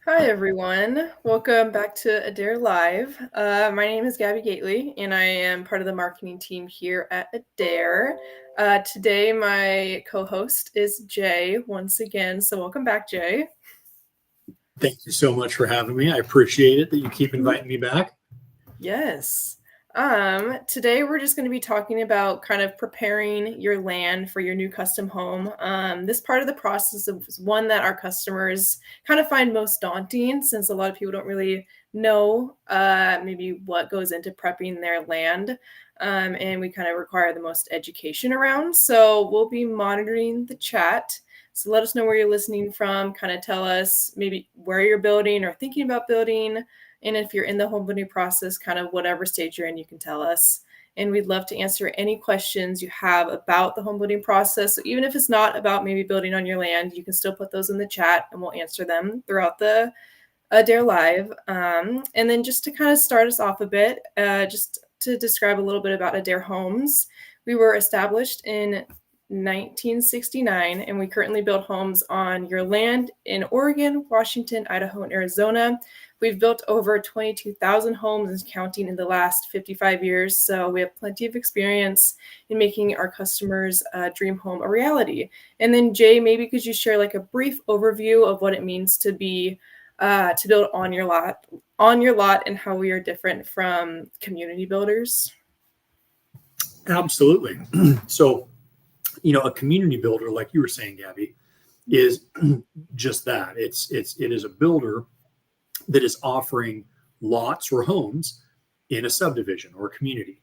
Hi, everyone. Welcome back to Adair Live. My name is Gabby Gately, and I am part of the marketing team here at Adair. Today, my co host is Jay once again. So, welcome back, Jay. Thank you so much for having me. I appreciate it that you keep Mhm. inviting me back. Yes. Today we're just going to be talking about kind of preparing your land for your new custom home. This part of the process is one that our customers kind of find most daunting since a lot of people don't really know maybe what goes into prepping their land. And we kind of require the most education around. So we'll be monitoring the chat. So let us know where you're listening from. Kind of tell us maybe where you're building or thinking about building, and if you're in the home building process, kind of whatever stage you're in, you can tell us. And we'd love to answer any questions you have about the home building process. So even if it's not about maybe building on your land, you can still put those in the chat and we'll answer them throughout the Dare Live. And then just to kind of start us off a bit, just to describe a little bit about Adair Homes, we were established in 1969, and we currently build homes on your land in Oregon, Washington, Idaho, and Arizona. We've built over 22,000 homes and counting in the last 55 years, so we have plenty of experience in making our customers' dream home a reality. And then, Jay, maybe could you share like a brief overview of what it means to build on your lot, and how we are different from community builders? Absolutely. So, a community builder, like you were saying, Gabby, is just that. It is a builder that is offering lots or homes in a subdivision or a community.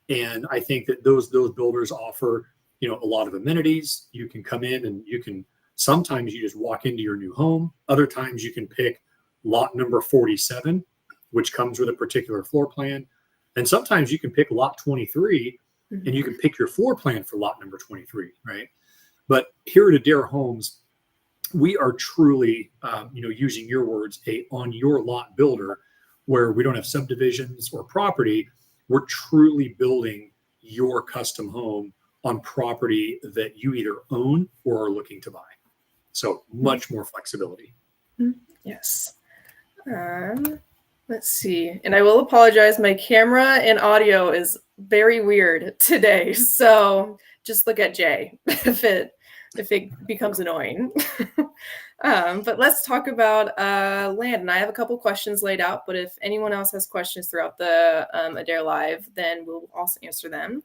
And I think that those builders offer, a lot of amenities. You can come in and you can sometimes you just walk into your new home. Other times you can pick lot number 47, which comes with a particular floor plan. And sometimes you can pick lot 23 and Mhm. you can pick your floor plan for lot number 23, right? But here at Adair Homes, we are truly, using your words, a on your lot builder, where we don't have subdivisions or property. We're truly building your custom home on property that you either own or are looking to buy. So much more flexibility. Mhm. Yes. Um, let's see. And I will apologize. My camera and audio is very weird today. So just look at Jay if it becomes annoying. But let's talk about land. And I have a couple questions laid out, but if anyone else has questions throughout the Adair Live, then we'll also answer them.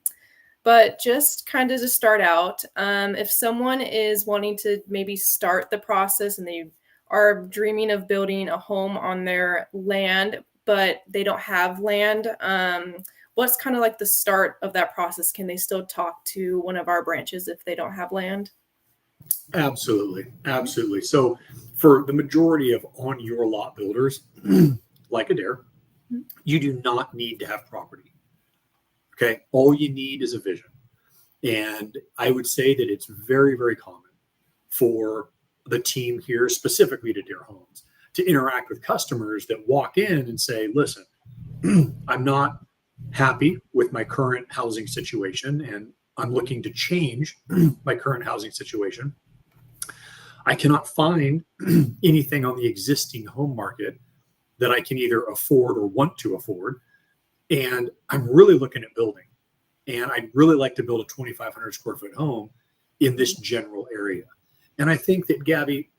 But just kind of to start out, if someone is wanting to maybe start the process and they are dreaming of building a home on their land, but they don't have land, what's kind of like the start of that process? Can they still talk to one of our branches if they don't have land? Absolutely. Absolutely. So for the majority of on your lot builders, like Adair, you do not need to have property. Okay. All you need is a vision. And I would say that it's very, very common for the team here, specifically to Deer Homes, to interact with customers that walk in and say, listen, I'm not happy with my current housing situation and I'm looking to change my current housing situation. I cannot find anything on the existing home market that I can either afford or want to afford. And I'm really looking at building. And I'd really like to build a 2,500 square foot home in this general area. And I think that, Gabby,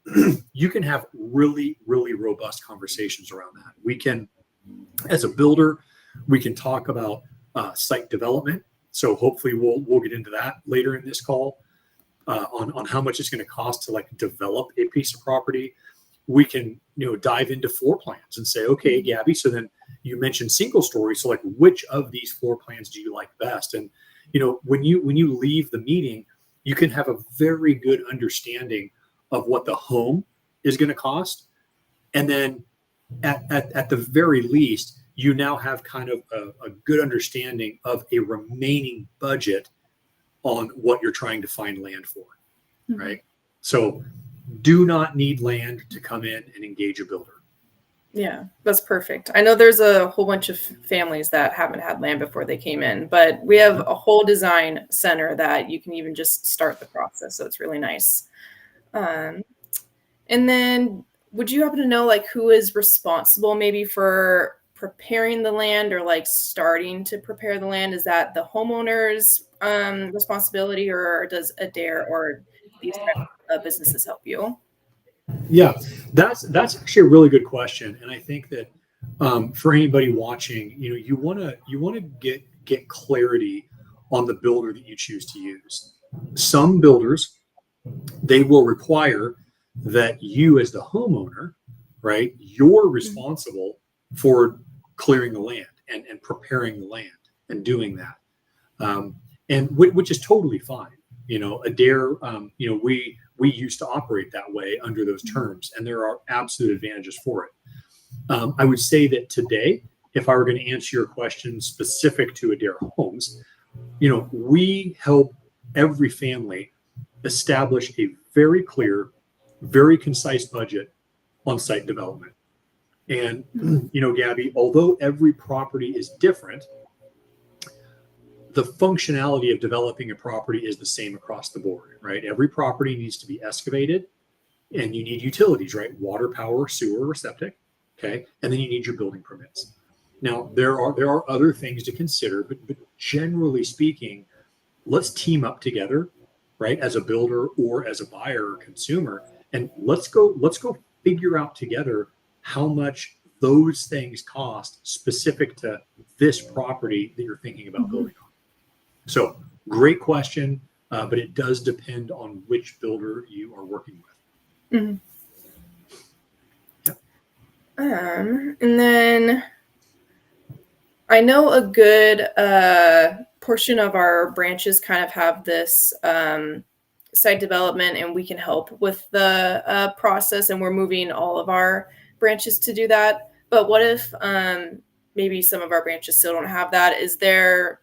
you can have really, really robust conversations around that. We can, as a builder, we can talk about site development. So hopefully we'll get into that later in this call, on how much it's going to cost to like develop a piece of property. We can dive into floor plans and say, okay, Gabby, so then you mentioned single story, so like which of these floor plans do you like best? And when you leave the meeting, you can have a very good understanding of what the home is going to cost. And then at the very least, you now have kind of a good understanding of a remaining budget on what you're trying to find land for, Mhm. right? So do not need land to come in and engage a builder. Yeah, that's perfect. I know there's a whole bunch of families that haven't had land before they came in, but we have a whole design center that you can even just start the process. So it's really nice. Um, and then would you happen to know like who is responsible maybe for preparing the land or like starting to prepare the land? Is that the homeowner's responsibility, or does Adair or these type of businesses help you? Yeah, that's actually a really good question, and I think that for anybody watching, you want to get clarity on the builder that you choose to use. Some builders, they will require that you as the homeowner, right, you're Mhm. responsible for clearing the land and preparing the land and doing that, um, which is totally fine. Adair, we used to operate that way under those terms, and there are absolute advantages for it. I would say that today, if I were going to answer your question specific to Adair Homes, we help every family establish a very clear, very concise budget on site development. And, Gabby, although every property is different, the functionality of developing a property is the same across the board, right? Every property needs to be excavated, and you need utilities, right? Water, power, sewer, or septic. Okay. And then you need your building permits. Now, there are other things to consider, but generally speaking, let's team up together, right? As a builder or as a buyer or consumer, and let's go figure out together how much those things cost specific to this property that you're thinking about Mhm. building on. So, great question, but it does depend on which builder you are working with. Mhm. Yeah. And then I know a good portion of our branches kind of have this site development, and we can help with the process, and we're moving all of our branches to do that. But what if maybe some of our branches still don't have that? Is there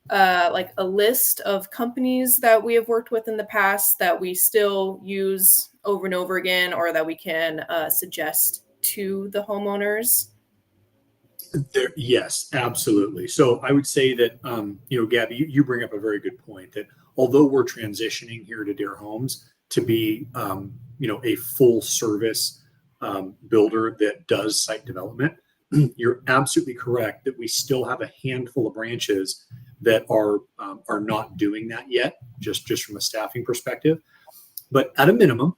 like a list of companies that we have worked with in the past that we still use over and over again, or that we can suggest to the homeowners? Yes, absolutely. So I would say that, Gabby, you bring up a very good point that although we're transitioning here to Dare Homes to be, a full service builder that does site development, you're absolutely correct that we still have a handful of branches that are not doing that yet, just from a staffing perspective. But at a minimum,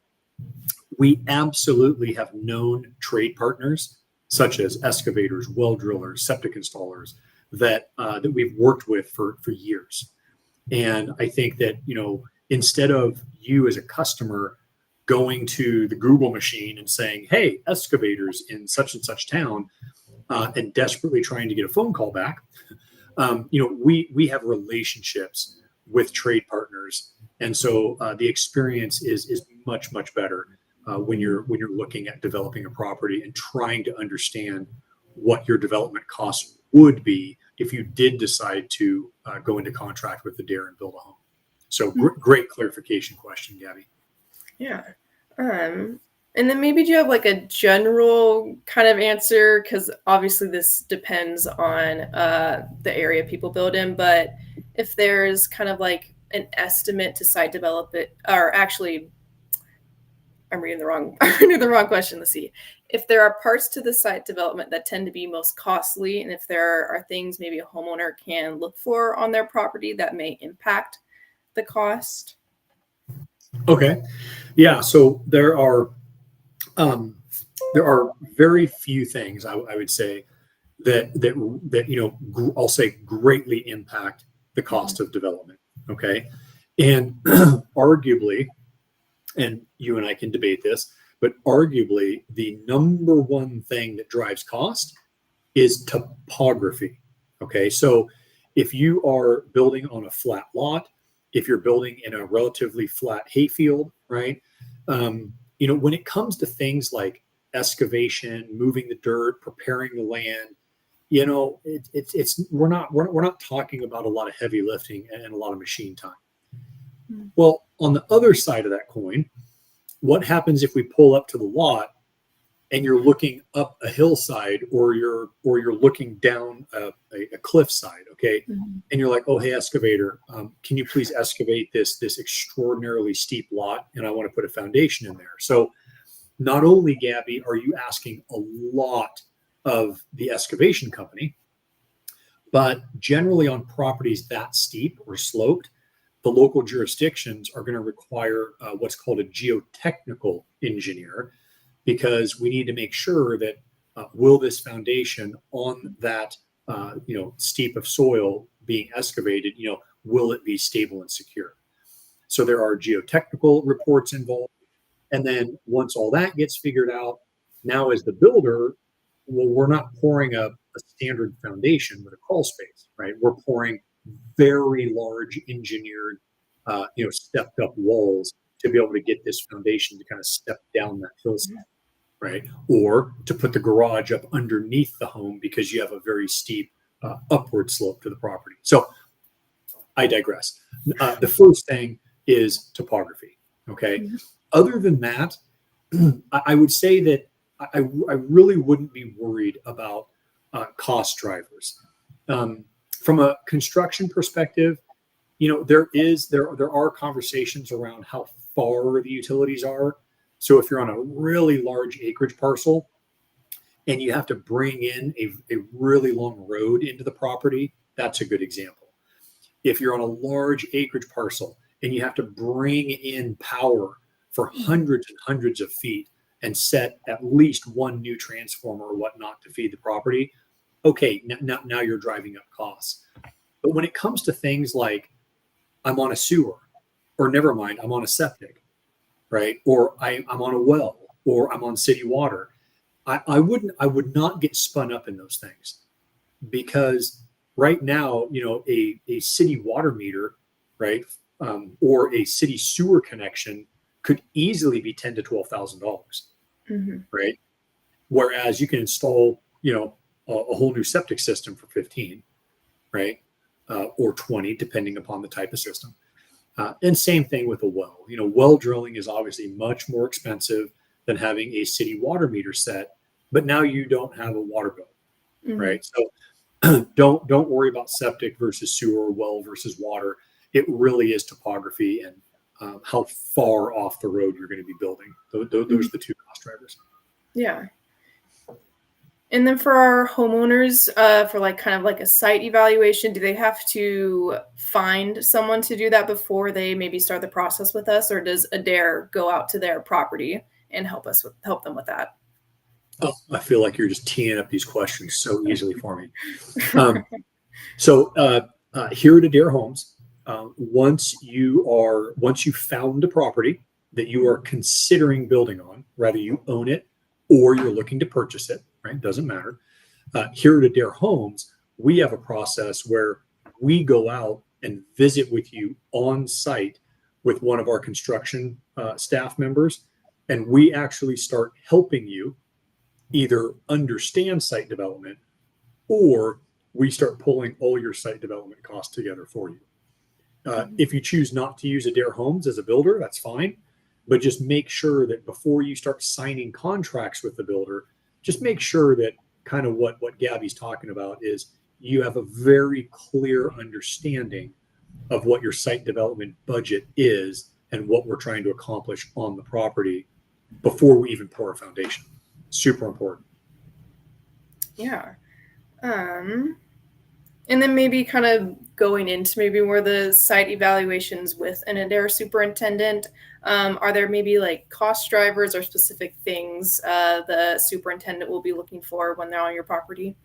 we absolutely have known trade partners such as excavators, well drillers, septic installers that we've worked with for years. And I think that instead of you as a customer going to the Google machine and saying, "Hey, excavators in such and such town," and desperately trying to get a phone call back, we have relationships with trade partners, and so the experience is much better when you're looking at developing a property and trying to understand what your development costs would be if you did decide to go into contract with the Dare and build a home. So great clarification question, Gabby. Yeah. Um, and then maybe do you have like a general kind of answer? Because obviously this depends on the area people build in, but if there's kind of like an estimate to site develop it, or actually, I'm reading the wrong, I'm reading the wrong question. Let's see. If there are parts to the site development that tend to be most costly, and if there are things maybe a homeowner can look for on their property that may impact the cost. Okay, yeah. So um, there are very few things I would say that I'll say greatly impact the Mhm. cost of development. Okay, and arguably, and you and I can debate this, but arguably the number one thing that drives cost is topography. Okay, so if you are building on a flat lot, if you're building in a relatively flat hayfield, right? When it comes to things like excavation, moving the dirt, preparing the land, it's we're not talking about a lot of heavy lifting and a lot of machine time. Mhm. Well, on the other side of that coin, what happens if we pull up to the lot and you're looking up a hillside or you're looking down a cliffside, okay, Mhm. and you're like, "Oh, hey, excavator, can you please excavate this extraordinarily steep lot, and I want to put a foundation in there." So not only, Gabby, are you asking a lot of the excavation company, but generally on properties that steep or sloped, the local jurisdictions are going to require what's called a geotechnical engineer, because we need to make sure that will this foundation on that steep of soil being excavated, will it be stable and secure? So there are geotechnical reports involved. And then once all that gets figured out, now as the builder, well, we're not pouring a standard foundation with a crawl space, right? We're pouring very large engineered, stepped up walls to be able to get this foundation to kind of step down that hillside, right? Or to put the garage up underneath the home because you have a very steep upward slope to the property. So I digress. The first thing is topography. Okay. Mm-hmm. Other than that, I would say that I really wouldn't be worried about cost drivers. From a construction perspective, there are conversations around how far the utilities are. So if you're on a really large acreage parcel and you have to bring in a really long road into the property, that's a good example. If you're on a large acreage parcel and you have to bring in power for hundreds and hundreds of feet and set at least one new transformer or whatnot to feed the property, okay, now you're driving up costs. But when it comes to things like I'm on a sewer, or never mind, I'm on a septic, right? Or I'm on a well, or I'm on city water, I would not get spun up in those things, because right now, a city water meter, right, or a city sewer connection could easily be $10,000 to $12,000, right? Whereas you can install, a whole new septic system for 15, right, or 20, depending upon the type of system. And same thing with a well. Well drilling is obviously much more expensive than having a city water meter set, but now you don't have a water bill, right? So don't worry about septic versus sewer, well versus water. It really is topography and how far off the road you're going to be building. Those are the two cost drivers. Yeah. And then for our homeowners, for kind of a site evaluation, do they have to find someone to do that before they maybe start the process with us, or does Adair go out to their property and help them with that? Oh, I feel like you're just teeing up these questions so easily for me. So here at Adair Homes, once you found a property that you are considering building on, whether you own it or you're looking to purchase it, right? Doesn't matter. Here at Adair Homes, we have a process where we go out and visit with you on site with one of our construction staff members, and we actually start helping you either understand site development, or we start pulling all your site development costs together for you. If you choose not to use Adair Homes as a builder, that's fine. But just make sure that before you start signing contracts with the builder, just make sure that kind of what Gabby's talking about is you have a very clear understanding of what your site development budget is and what we're trying to accomplish on the property before we even pour a foundation. Super important. Yeah. And then maybe kind of going into maybe more the site evaluations with an Adair superintendent, are there maybe cost drivers or specific things the superintendent will be looking for when they're on your property?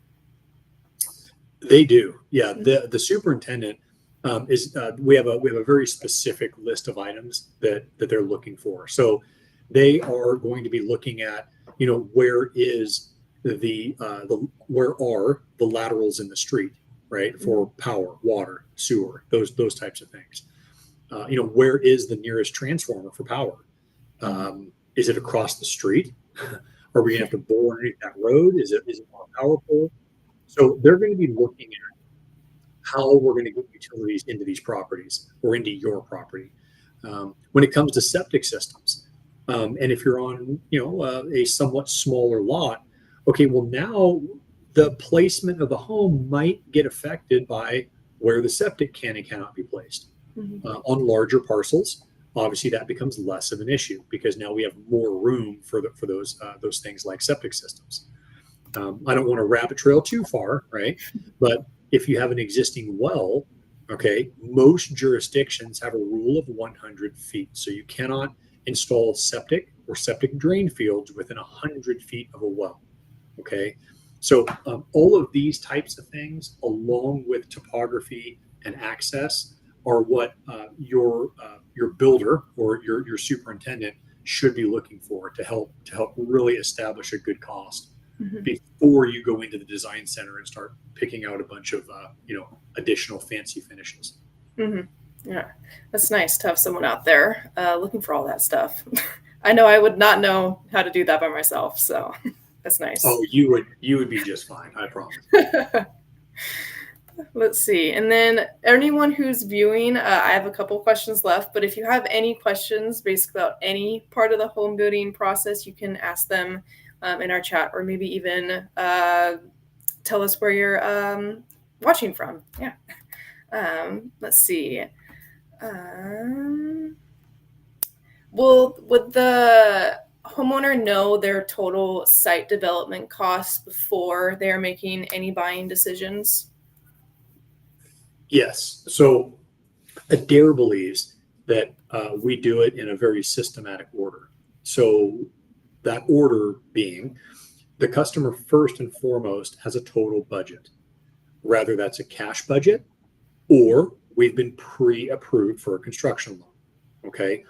They do. Yeah. The superintendent we have a very specific list of items that they're looking for. So they are going to be looking at, where are the laterals in the street, right? For power, water, sewer, those types of things. Where is the nearest transformer for power? Is it across the street? Are we going to have to bore underneath that road? Is it on a power pole? So they're going to be looking at how we're going to get utilities into these properties or into your property. When it comes to septic systems, and if you're on, a somewhat smaller lot, okay, well now the placement of the home might get affected by where the septic can and cannot be placed. On larger parcels, obviously that becomes less of an issue because now we have more room for those things like septic systems. I don't want to rabbit trail too far, right? But if you have an existing well, okay, most jurisdictions have a rule of 100 feet. So you cannot install septic or septic drain fields within 100 feet of a well, okay? So all of these types of things, along with topography and access, are what your builder or your superintendent should be looking for to help really establish a good cost Mhm. before you go into the design center and start picking out a bunch of additional fancy finishes. Mhm. Yeah, that's nice to have someone out there looking for all that stuff. I know I would not know how to do that by myself, so that's nice. Oh, you would be just fine, I promise. Let's see. And then anyone who's viewing, I have a couple questions left, but if you have any questions basically about any part of the home building process, you can ask them in our chat or maybe even tell us where you're watching from. Yeah. Let's see. Um, would the homeowner know their total site development costs before they're making any buying decisions? Yes. So Adair believes that we do it in a very systematic order. So that order being the customer first and foremost has a total budget. Rather that's a cash budget or we've been pre-approved for a construction loan. Okay.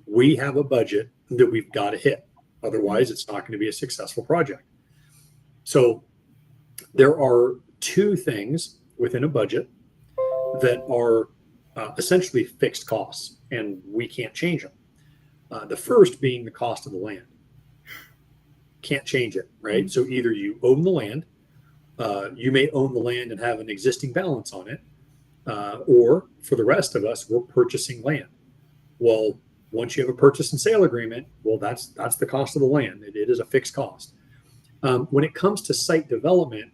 We have a budget that we've got to hit. Otherwise, it's not going to be a successful project. So there are two things within a budget that are essentially fixed costs, and we can't change them. The first being the cost of the land. Can't change it, right? Mhm. So either you own the land, you may own the land and have an existing balance on it, or for the rest of us, we're purchasing land. Well, once you have a purchase and sale agreement, well, that's the cost of the land. It is a fixed cost. When it comes to site development,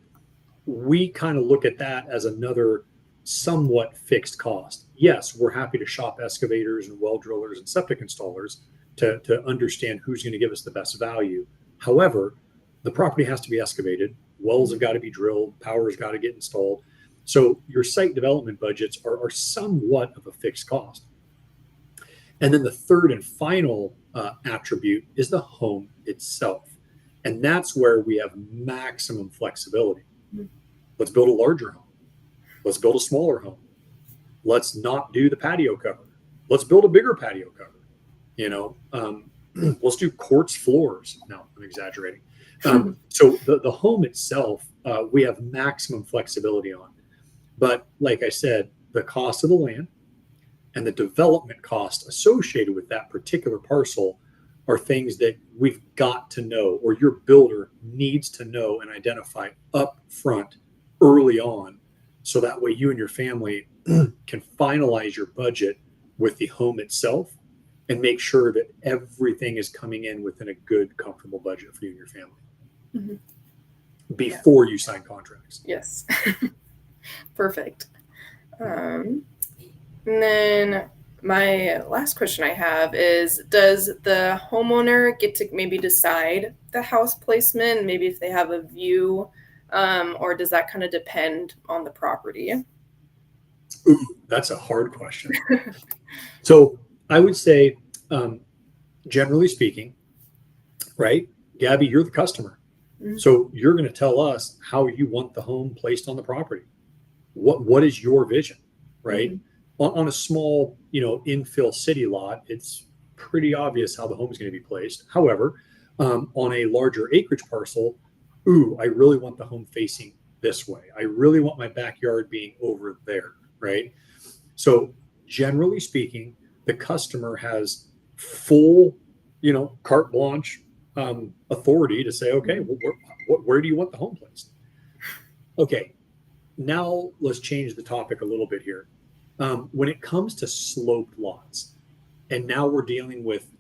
we kind of look at that as another somewhat fixed cost. Yes, we're happy to shop excavators and well drillers and septic installers to understand who's going to give us the best value. However, the property has to be excavated, wells have got to be drilled, power's got to get installed. So your site development budgets are somewhat of a fixed cost. And then the third and final attribute is the home itself. And that's where we have maximum flexibility. Let's build a larger home. Let's build a smaller home. Let's not do the patio cover. Let's build a bigger patio cover. Let's do quartz floors. No, I'm exaggerating. So the home itself, we have maximum flexibility on. But like I said, the cost of the land and the development cost associated with that particular parcel are things that we've got to know, or your builder needs to know and identify up front early on. So that way you and your family can finalize your budget with the home itself and make sure that everything is coming in within a good, comfortable budget for you and your family Mhm. before you sign contracts. Yes. Perfect. And then my last question I have is, does the homeowner get to maybe decide the house placement, maybe if they have a view, or does that kind of depend on the property? Ooh, that's a hard question. So I would say, generally speaking, right, Gabby, you're the customer. Mhm. So you're going to tell us how you want the home placed on the property. What is your vision, right? Mhm. On a small, infill city lot, it's pretty obvious how the home is going to be placed. However, on a larger acreage parcel, ooh, I really want the home facing this way. I really want my backyard being over there, right? So generally speaking, the customer has full, carte blanche authority to say, okay, well, where do you want the home placed? Okay, now let's change the topic a little bit here. When it comes to sloped lots, and now we're dealing with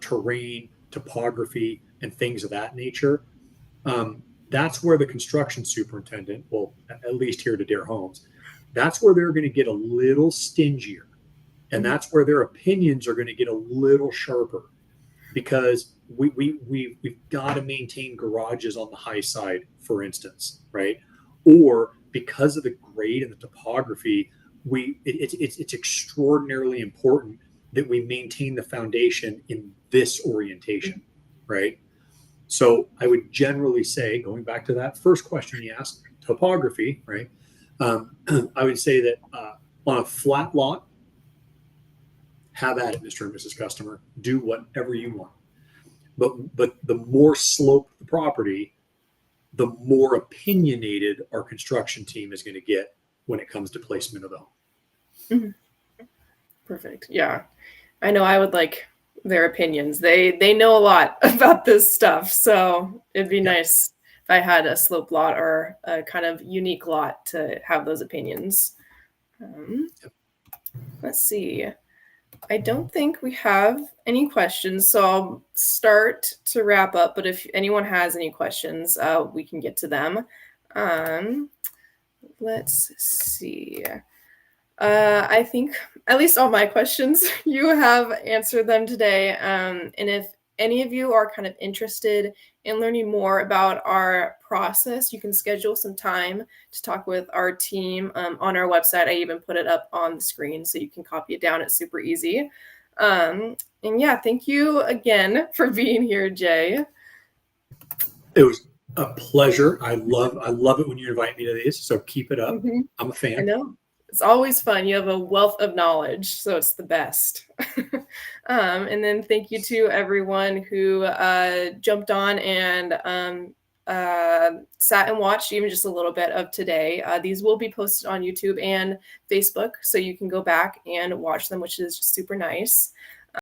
terrain, topography, and things of that nature. That's where the construction superintendent, well, at least here at Adair Homes, that's where they're going to get a little stingier And that's where their opinions are going to get a little sharper, because we've got to maintain garages on the high side, for instance, right? Or because of the grade and the topography, it's extraordinarily important that we maintain the foundation in this orientation, right? So I would generally say, going back to that first question you asked, topography, right? I would say that on a flat lot, have at it, Mr. and Mrs. Customer. Do whatever you want. But the more sloped the property, the more opinionated our construction team is going to get when it comes to placement of the home. Mm-hmm. Perfect. Yeah. I know I would like their opinions. They know a lot about this stuff. So it'd be nice if I had a slope lot or a kind of unique lot to have those opinions. Let's see. I don't think we have any questions, so I'll start to wrap up. But if anyone has any questions, we can get to them. Let's see. I think at least all my questions, you have answered them today. And if any of you are kind of interested in learning more about our process, you can schedule some time to talk with our team on our website. I even put it up on the screen so you can copy it down. It's super easy. And yeah, thank you again for being here, Jay. It was a pleasure. I love it when you invite me to these. So keep it up. Mm-hmm. I'm a fan. I know. It's always fun. You have a wealth of knowledge, so it's the best. And then thank you to everyone who jumped on and sat and watched even just a little bit of today. These will be posted on YouTube and Facebook, so you can go back and watch them, which is super nice.